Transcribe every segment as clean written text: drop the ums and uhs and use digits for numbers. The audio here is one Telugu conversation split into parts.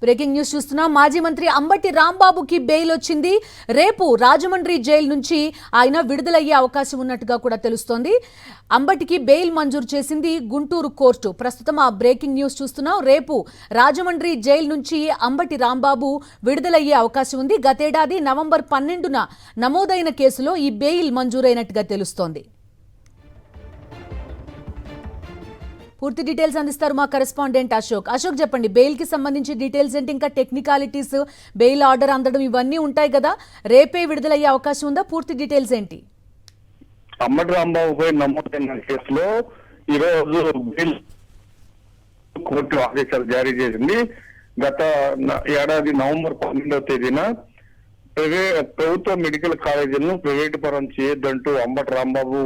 బ్రేకింగ్ న్యూస్ చూస్తున్నాం. మాజీ మంత్రి అంబటి రాంబాబుకి బెయిల్ వచ్చింది. రేపు రాజమండ్రి జైలు నుంచి ఆయన విడుదలయ్యే అవకాశం ఉన్నట్టుగా కూడా తెలుస్తోంది. అంబటికి బెయిల్ మంజూరు చేసింది గుంటూరు కోర్టు. ప్రస్తుతం ఆ బ్రేకింగ్ న్యూస్ చూస్తున్నాం. రేపు రాజమండ్రి జైలు నుంచి అంబటి రాంబాబు విడుదలయ్యే అవకాశం ఉంది. గతేడాది నవంబర్ 12న నమోదైన కేసులో ఈ బెయిల్ మంజూరైనట్టుగా తెలుస్తోంది. పూర్తి డీటెయిల్స్ అందిస్తారు మా కరెస్పాండెంట్ అశోక్. అశోక్, చెప్పండి, బెయిల్ కి సంబంధించి డీటెయిల్స్ ఏంటి, ఇంకా టెక్నికాలిటీస్, బెయిల్ ఆర్డర్ అందడం ఇవన్నీ ఉంటాయి కదా, రేపే విడుదలయ్యే అవకాశం ఉందా? పూర్తి డీటెయిల్స్ ఏంటి? అంబటి రాంబాబుపై నమోదైన కేసులో ఈరోజు బెయిల్ కోర్టు ఆదేశాలు జారీ చేసింది. గత ఏడాది నవంబర్ 12వ తేదీన ప్రభుత్వ మెడికల్ కాలేజీలను ప్రైవేటు పరం చేయొద్దంటూ అంబటి రాంబాబు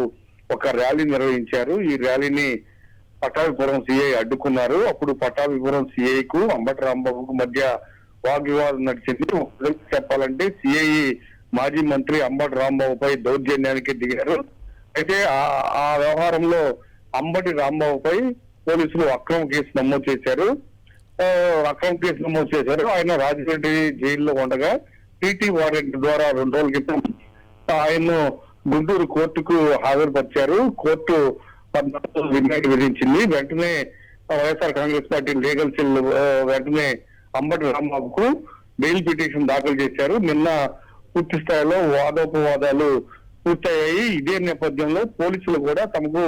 ఒక ర్యాలీ నిర్వహించారు. ఈ ర్యాలీని పట్టాభిపురం సిఐ అడ్డుకున్నారు. అప్పుడు పట్టాభిపురం సిఐకు అంబటి రాంబాబుకు మధ్య వాగ్వివాదం నడిచింది. చెప్పాలంటే సిఐ మాజీ మంత్రి అంబటి రాంబాబుపై దౌర్జన్యానికి దిగారు. అయితే ఆ వ్యవహారంలో అంబటి రాంబాబుపై పోలీసులు అక్రమ కేసు నమోదు చేశారు. ఆయన రాజమండ్రి జైల్లో ఉండగా టీటీ వారెంట్ ద్వారా 2 రోజుల క్రితం ఆయన్ను గుంటూరు కోర్టుకు హాజరుపరిచారు. కోర్టు 14 రిమాండ్ విధించింది. వెంటనే వైఎస్ఆర్ కాంగ్రెస్ పార్టీ లీగల్ సెల్ వెంటనే అంబటి రాంబాబుకు బెయిల్ పిటిషన్ దాఖలు చేశారు. నిన్న పూర్తి స్థాయిలో వాదోపవాదాలు పూర్తయ్యాయి. ఇదే నేపథ్యంలో పోలీసులు కూడా తమకు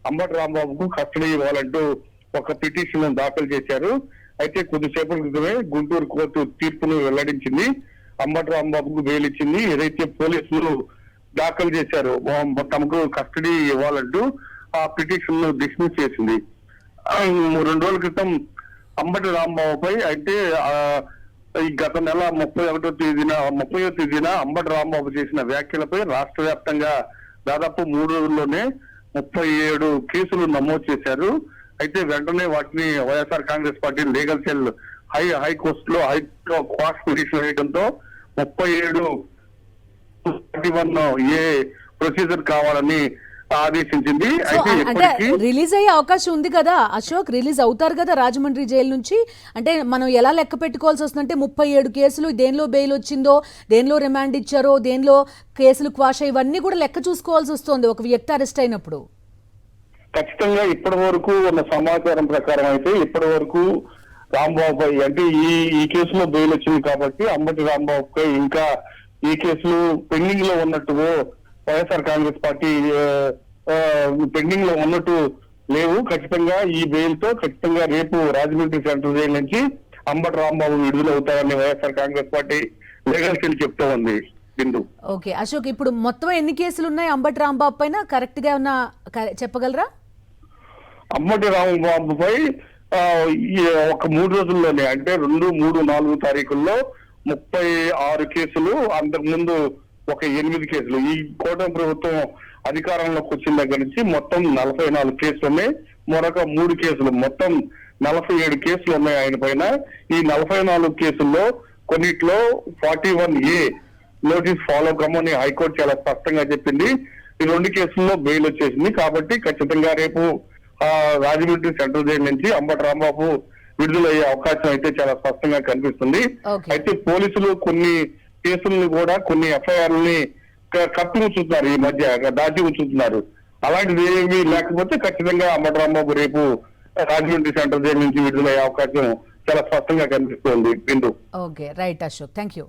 అంబటి రాంబాబుకు కస్టడీ ఇవ్వాలంటూ ఒక పిటిషన్ దాఖలు చేశారు. అయితే కొద్దిసేపటి క్రితమే గుంటూరు కోర్టు తీర్పును వెల్లడించింది. అంబటి రాంబాబుకు బెయిల్ ఇచ్చింది. ఏదైతే పోలీసులు దాఖలు చేశారో తమకు కస్టడీ ఇవ్వాలంటూ ఆ పిటిషన్ ను డిస్మిస్ చేసింది. 2 రోజుల క్రితం అంబటి రాంబాబుపై అయితే గత నెల 30వ తేదీన అంబటి రాంబాబు చేసిన వ్యాఖ్యలపై రాష్ట్ర వ్యాప్తంగా దాదాపు 3 రోజుల్లోనే 37 కేసులు నమోదు చేశారు. అయితే వెంటనే వాటిని వైఎస్ఆర్ కాంగ్రెస్ పార్టీ లీగల్ సెల్ హైకోర్టులో క్వాష్ పిటిషన్ వేయడంతో 37 ప్రొసీజర్ కావాలని ఆదేశించింది. అంటే రిలీజ్ అయ్యే అవకాశం ఉంది కదా అశోక్, రిలీజ్ అవుతారు కదా రాజమండ్రి జైలు నుంచి. అంటే మనం ఎలా లెక్క పెట్టుకోవాల్సి వస్తుందంటే 37 కేసులు, దేనిలో బెయిల్ వచ్చిందో, దేనిలో రిమాండ్ ఇచ్చారో, దేనిలో కేసులు క్వాష్ ఇవన్నీ కూడా లెక్క చూసుకోవాల్సి వస్తుంది ఒక వ్యక్తి అరెస్ట్ అయినప్పుడు. ఖచ్చితంగా ఇప్పటి వరకు ఉన్న సమాచారం ప్రకారం అయితే ఇప్పటి వరకు రాంబాబుపై అంటే ఈ కేసులో బెయిల్ వచ్చింది కాబట్టి అంబటి రాంబాబుపై ఇంకా ఈ కేసులు పెండింగ్ లో ఉన్నట్టు వైఎస్ఆర్ కాంగ్రెస్ పార్టీ పెండింగ్ లో ఉన్నట్టు లేవు. ఖచ్చితంగా ఈ బెయిల్ తో ఖచ్చితంగా రేపు రాజమండ్రి సెంట్రల్ జైలు నుంచి అంబటి రాంబాబు విడుదలవుతారని వైఎస్ఆర్ కాంగ్రెస్ పార్టీ లీగల్ సెల్ చెప్తా ఉంది. బిందు. ఓకే అశోక్, ఇప్పుడు మొత్తం ఎన్ని కేసులు ఉన్నాయి అంబటి రాంబాబు పైన, కరెక్ట్ గా ఉన్న చెప్పగలరా? అంబటి రాంబాబుపై ఒక 3 రోజుల్లోనే అంటే 2, 3, 4 తారీఖుల్లో 36 కేసులు, అంతకుముందు ఒక 8 కేసులు. ఈ కూటమి ప్రభుత్వం అధికారంలోకి వచ్చిన దగ్గర నుంచి మొత్తం 44 కేసులు ఉన్నాయి. మరొక 3 కేసులు, మొత్తం 47 కేసులు ఉన్నాయి ఆయన పైన. ఈ 44 కేసుల్లో కొన్నిట్లో 41A నోటీస్ ఫాలో కమ్మని హైకోర్టు చాలా స్పష్టంగా చెప్పింది. ఈ 2 కేసుల్లో బెయిల్ వచ్చేసింది. కాబట్టి ఖచ్చితంగా రేపు రాజమండ్రి సెంట్రల్ జైలు నుంచి అంబటి రాంబాబు విడుదలయ్యే అవకాశం అయితే చాలా స్పష్టంగా కనిపిస్తుంది. అయితే పోలీసులు కొన్ని కేసులను కూడా, కొన్ని ఎఫ్ఐఆర్లని కప్పి ఉంచుతున్నారు, ఈ మధ్య దాచి ఉంచుతున్నారు. అలాంటిది ఏమీ లేకపోతే ఖచ్చితంగా అంబటి రాంబాబు రేపు రాజమండ్రి సెంట్రల్ జైలు నుంచి విడుదలయ్యే అవకాశం చాలా స్పష్టంగా కనిపిస్తుంది. Bindu. Okay, right Ashok, thank you.